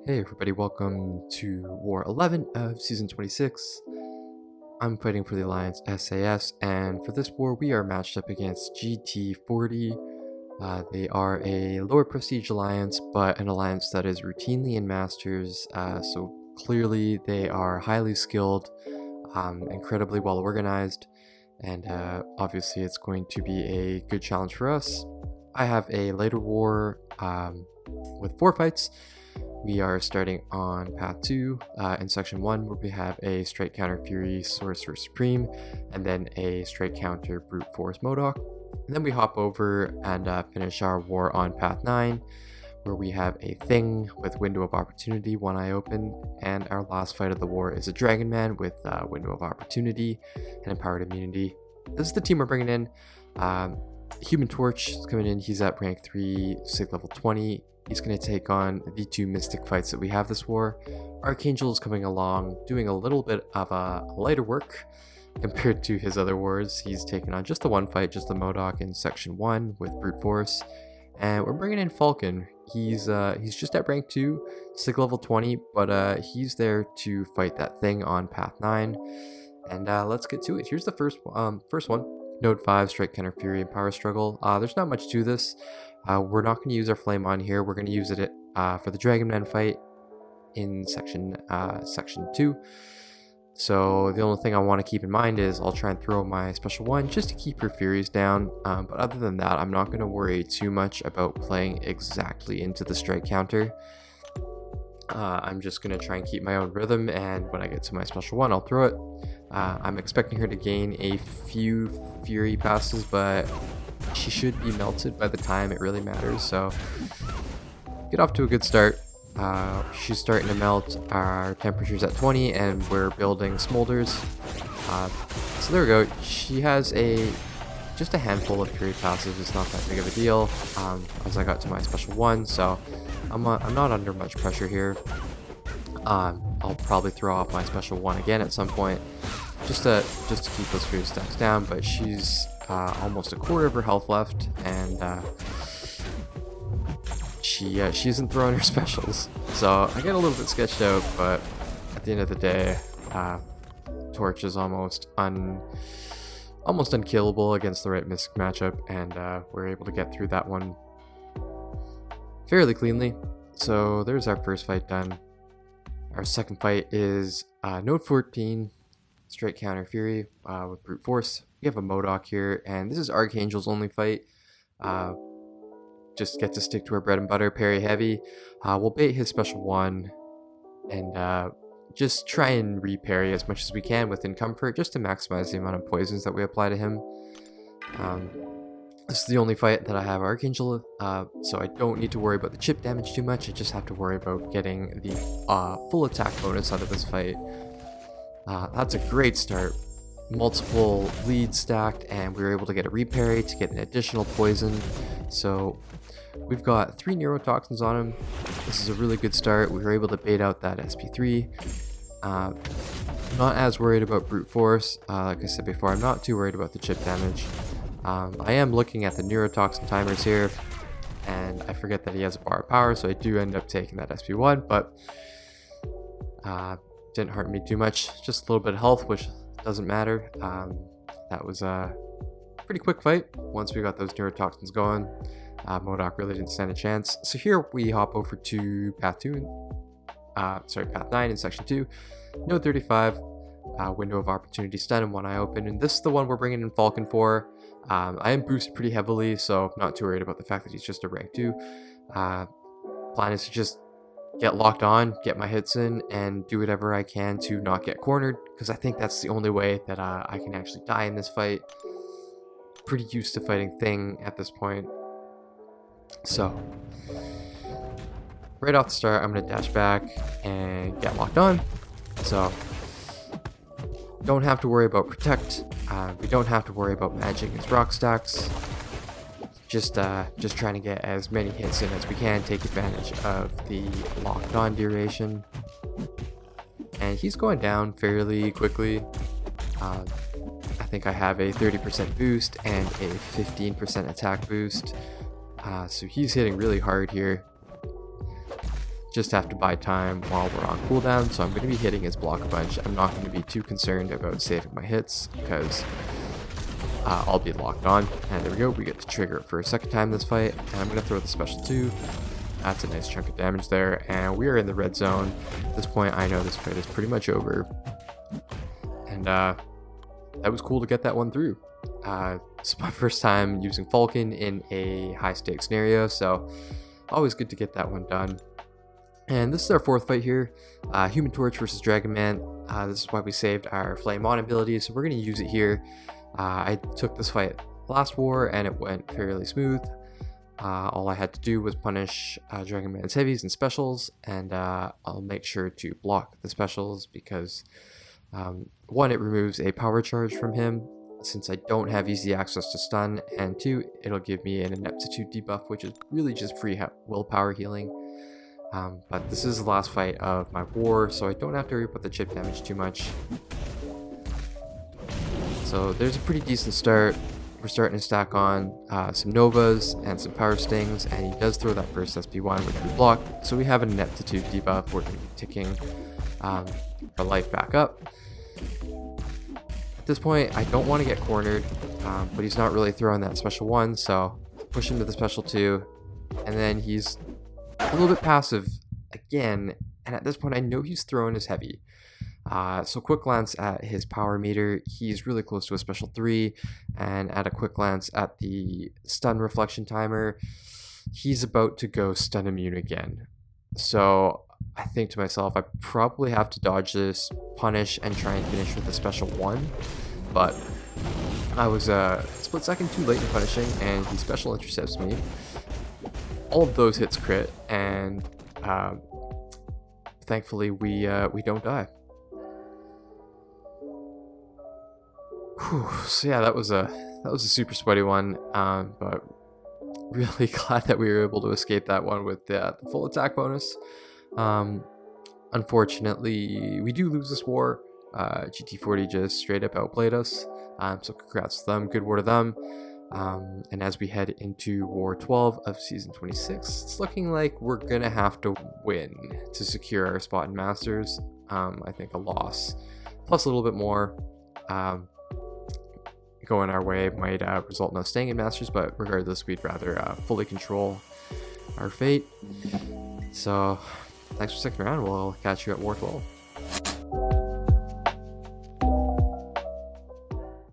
Hey everybody, welcome to War 11 of Season 26. I'm fighting for the Alliance SAS, and for this war we are matched up against GT40. They are a lower prestige alliance, but an alliance that is routinely in Masters, so clearly they are highly skilled, incredibly well organized, and obviously it's going to be a good challenge for us. I have a later war with 4 fights. We are starting on Path 2 in Section 1, where we have a Straight Counter Fury Sorcerer Supreme, and then a Straight Counter Brute Force Modok. And then we hop over and finish our war on Path 9, where we have a Thing with Window of Opportunity, One Eye Open, and our last fight of the war is a Dragon Man with Window of Opportunity and Empowered Immunity. This is the team we're bringing in. Human Torch is coming in, he's at rank 3, Sig level 20. He's going to take on the 2 Mystic fights that we have this war. Archangel is coming along, doing a little bit of a lighter work compared to his other wars. He's taken on just the 1 fight, just the Modok in Section 1 with Brute Force. And we're bringing in Falcon. He's just at rank 2, Sig level 20, but he's there to fight that Thing on Path 9. And let's get to it. Here's the first one. Node 5, Strike Counter Fury, and Power Struggle. There's not much to this. We're not going to use our Flame on here. We're going to use it for the Dragon Man fight in Section 2. So the only thing I want to keep in mind is I'll try and throw my Special 1 just to keep her Furies down. But other than that, I'm not going to worry too much about playing exactly into the Strike Counter. I'm just going to try and keep my own rhythm, and when I get to my Special 1, I'll throw it. I'm expecting her to gain a few Fury passes, but she should be melted by the time it really matters, so get off to a good start. She's starting to melt. Our temperature's at 20, and we're building smolders. So there we go. She has just a handful of Fury passes. It's not that big of a deal as I got to my Special 1, so I'm not under much pressure here. I'll probably throw off my Special 1 again at some point, just to keep those Fury stacks down, but she's almost a quarter of her health left, and she isn't throwing her specials, so I get a little bit sketched out. But at the end of the day, Torch is almost unkillable against the right Mystic matchup, and we're able to get through that one fairly cleanly. So there's our first fight done. Our second fight is Node 14, Straight Counter Fury with Brute Force. We have a Modok here, and this is Archangel's only fight. Just get to stick to our bread and butter, parry heavy. We'll bait his Special 1 and just try and re-parry as much as we can within comfort, just to maximize the amount of poisons that we apply to him. This is the only fight that I have Archangel, so I don't need to worry about the chip damage too much. I just have to worry about getting the full attack bonus out of this fight. That's a great start. Multiple leads stacked, and we were able to get a reparry to get an additional poison. So we've got 3 neurotoxins on him. This is a really good start. We were able to bait out that SP3. Not as worried about Brute Force. Like I said before, I'm not too worried about the chip damage. I am looking at the neurotoxin timers here, and I forget that he has a bar of power, so I do end up taking that SP1, but didn't hurt me too much. Just a little bit of health, which doesn't matter. That was a pretty quick fight. Once we got those neurotoxins going, Modok really didn't stand a chance. So here we hop over to Path 9 in Section 2. Node 35, Window of Opportunity, Stun, and One Eye Open. And this is the one we're bringing in Falcon for. I am boosted pretty heavily, so not too worried about the fact that he's just a rank 2. Plan is to just get locked on, get my hits in, and do whatever I can to not get cornered, because I think that's the only way that I can actually die in this fight. Pretty used to fighting Thing at this point. So, right off the start, I'm going to dash back and get locked on. So, don't have to worry about Protect. We don't have to worry about managing his rock stacks. Just trying to get as many hits in as we can, take advantage of the locked on duration. And he's going down fairly quickly. I think I have a 30% boost and a 15% attack boost. So he's hitting really hard here. just have to buy time while we're on cooldown, so I'm going to be hitting his block a bunch. I'm not going to be too concerned about saving my hits because I'll be locked on. And there we go, we get to trigger it for a second time this fight, and I'm going to throw the special 2. That's a nice chunk of damage there, and we are in the red zone. At this point, I know this fight is pretty much over. And that was cool to get that one through. It's my first time using Falcon in a high stakes scenario, so always good to get that one done. And this is our 4th fight here, Human Torch versus Dragon Man. This is why we saved our Flame On ability, so we're going to use it here. I took this fight last war and it went fairly smooth. All I had to do was punish Dragon Man's heavies and specials, and I'll make sure to block the specials because 1, it removes a power charge from him since I don't have easy access to stun, and 2, it'll give me an ineptitude debuff, which is really just free willpower healing. But this is the last fight of my war, so I don't have to worry about the chip damage too much. So there's a pretty decent start. We're starting to stack on some Novas and some Power Stings, and he does throw that first SP1, which we block. So we have an ineptitude debuff. We're going to be ticking our life back up. At this point, I don't want to get cornered, but he's not really throwing that special 1, so push him to the special 2, and then he's a little bit passive again, and at this point I know he's throwing his heavy. So quick glance at his power meter, he's really close to a special 3, and at a quick glance at the stun reflection timer, he's about to go stun immune again. So I think to myself, I probably have to dodge this, punish, and try and finish with a special 1, but I was a split second too late in punishing, and he special intercepts me. All of those hits crit, and thankfully we don't die. Whew. So yeah, that was a super sweaty one, but really glad that we were able to escape that one with the full attack bonus. Unfortunately, we do lose this war. GT40 just straight up outplayed us, so congrats to them, good war to them. And as we head into War 12 of Season 26, it's looking like we're going to have to win to secure our spot in Masters. I think a loss, plus a little bit more going our way might result in us staying in Masters, but regardless, we'd rather fully control our fate. So, thanks for sticking around. We'll catch you at War 12.